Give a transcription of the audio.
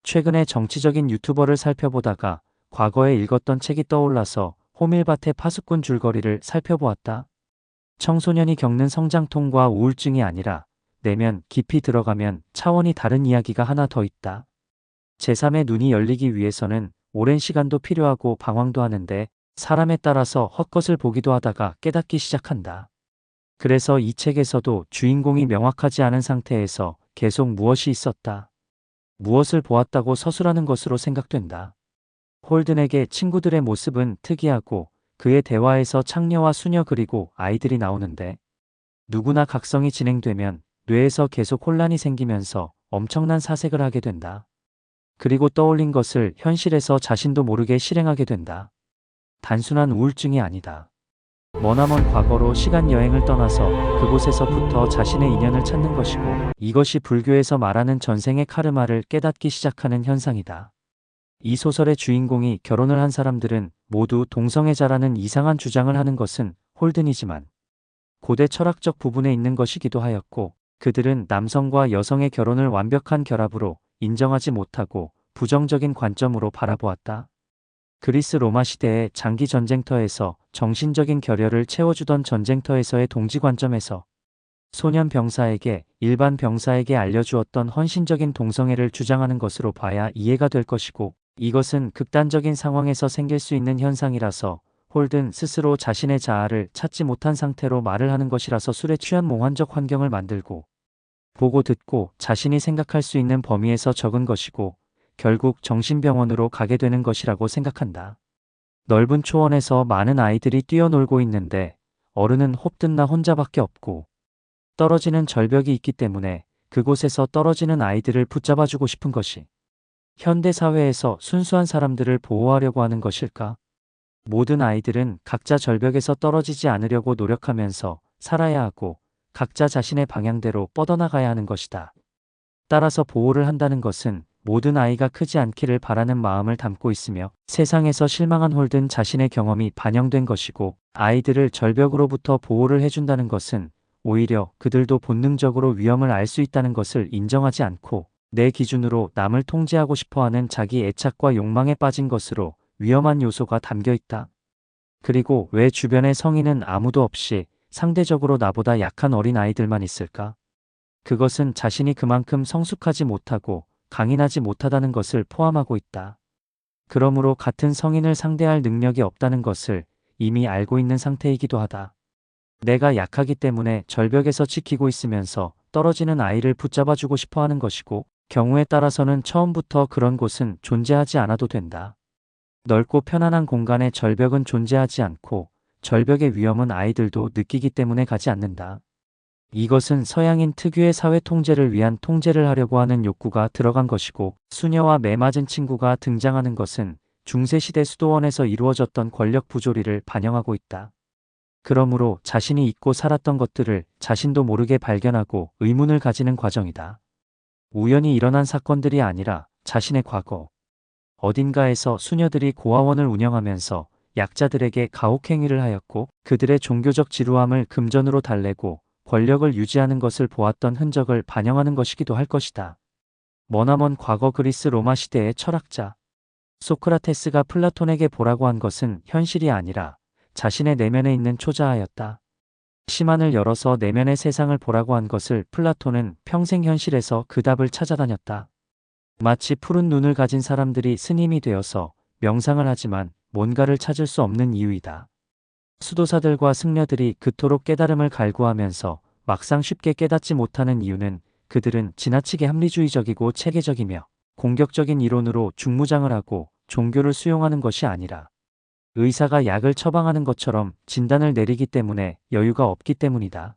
최근에 정치적인 유튜버를 살펴보다가 과거에 읽었던 책이 떠올라서 호밀밭의 파수꾼 줄거리를 살펴보았다. 청소년이 겪는 성장통과 우울증이 아니라 내면 깊이 들어가면 차원이 다른 이야기가 하나 더 있다. 제3의 눈이 열리기 위해서는 오랜 시간도 필요하고 방황도 하는데 사람에 따라서 헛것을 보기도 하다가 깨닫기 시작한다. 그래서 이 책에서도 주인공이 명확하지 않은 상태에서 계속 무엇이 있었다. 무엇을 보았다고 서술하는 것으로 생각된다. 홀든에게 친구들의 모습은 특이하고 그의 대화에서 창녀와 수녀 그리고 아이들이 나오는데 누구나 각성이 진행되면 뇌에서 계속 혼란이 생기면서 엄청난 사색을 하게 된다. 그리고 떠올린 것을 현실에서 자신도 모르게 실행하게 된다. 단순한 우울증이 아니다. 머나먼 과거로 시간 여행을 떠나서 그곳에서부터 자신의 인연을 찾는 것이고 이것이 불교에서 말하는 전생의 카르마를 깨닫기 시작하는 현상이다. 이 소설의 주인공이 결혼을 한 사람들은 모두 동성애자라는 이상한 주장을 하는 것은 홀든이지만 고대 철학적 부분에 있는 것이기도 하였고 그들은 남성과 여성의 결혼을 완벽한 결합으로 인정하지 못하고 부정적인 관점으로 바라보았다. 그리스 로마 시대의 장기 전쟁터에서 정신적인 결여를 채워주던 전쟁터에서의 동지 관점에서 소년 병사에게 일반 병사에게 알려주었던 헌신적인 동성애를 주장하는 것으로 봐야 이해가 될 것이고 이것은 극단적인 상황에서 생길 수 있는 현상이라서 홀든 스스로 자신의 자아를 찾지 못한 상태로 말을 하는 것이라서 술에 취한 몽환적 환경을 만들고 보고 듣고 자신이 생각할 수 있는 범위에서 적은 것이고 결국 정신병원으로 가게 되는 것이라고 생각한다. 넓은 초원에서 많은 아이들이 뛰어놀고 있는데 어른은 홉든 나 혼자밖에 없고 떨어지는 절벽이 있기 때문에 그곳에서 떨어지는 아이들을 붙잡아주고 싶은 것이 현대 사회에서 순수한 사람들을 보호하려고 하는 것일까? 모든 아이들은 각자 절벽에서 떨어지지 않으려고 노력하면서 살아야 하고 각자 자신의 방향대로 뻗어나가야 하는 것이다. 따라서 보호를 한다는 것은 모든 아이가 크지 않기를 바라는 마음을 담고 있으며 세상에서 실망한 홀든 자신의 경험이 반영된 것이고 아이들을 절벽으로부터 보호를 해준다는 것은 오히려 그들도 본능적으로 위험을 알 수 있다는 것을 인정하지 않고 내 기준으로 남을 통제하고 싶어하는 자기 애착과 욕망에 빠진 것으로 위험한 요소가 담겨 있다. 그리고 왜 주변에 성인은 아무도 없이 상대적으로 나보다 약한 어린 아이들만 있을까? 그것은 자신이 그만큼 성숙하지 못하고 강인하지 못하다는 것을 포함하고 있다. 그러므로 같은 성인을 상대할 능력이 없다는 것을 이미 알고 있는 상태이기도 하다. 내가 약하기 때문에 절벽에서 지키고 있으면서 떨어지는 아이를 붙잡아주고 싶어 하는 것이고 경우에 따라서는 처음부터 그런 곳은 존재하지 않아도 된다. 넓고 편안한 공간에 절벽은 존재하지 않고 절벽의 위험은 아이들도 느끼기 때문에 가지 않는다. 이것은 서양인 특유의 사회 통제를 위한 통제를 하려고 하는 욕구가 들어간 것이고 수녀와 매맞은 친구가 등장하는 것은 중세시대 수도원에서 이루어졌던 권력 부조리를 반영하고 있다. 그러므로 자신이 잊고 살았던 것들을 자신도 모르게 발견하고 의문을 가지는 과정이다. 우연히 일어난 사건들이 아니라 자신의 과거. 어딘가에서 수녀들이 고아원을 운영하면서 약자들에게 가혹행위를 하였고 그들의 종교적 지루함을 금전으로 달래고 권력을 유지하는 것을 보았던 흔적을 반영하는 것이기도 할 것이다. 머나먼 과거 그리스 로마 시대의 철학자 소크라테스가 플라톤에게 보라고 한 것은 현실이 아니라 자신의 내면에 있는 초자아였다. 심한을 열어서 내면의 세상을 보라고 한 것을 플라톤은 평생 현실에서 그 답을 찾아다녔다. 마치 푸른 눈을 가진 사람들이 스님이 되어서 명상을 하지만 뭔가를 찾을 수 없는 이유이다. 수도사들과 승려들이 그토록 깨달음을 갈구하면서 막상 쉽게 깨닫지 못하는 이유는 그들은 지나치게 합리주의적이고 체계적이며 공격적인 이론으로 중무장을 하고 종교를 수용하는 것이 아니라 의사가 약을 처방하는 것처럼 진단을 내리기 때문에 여유가 없기 때문이다.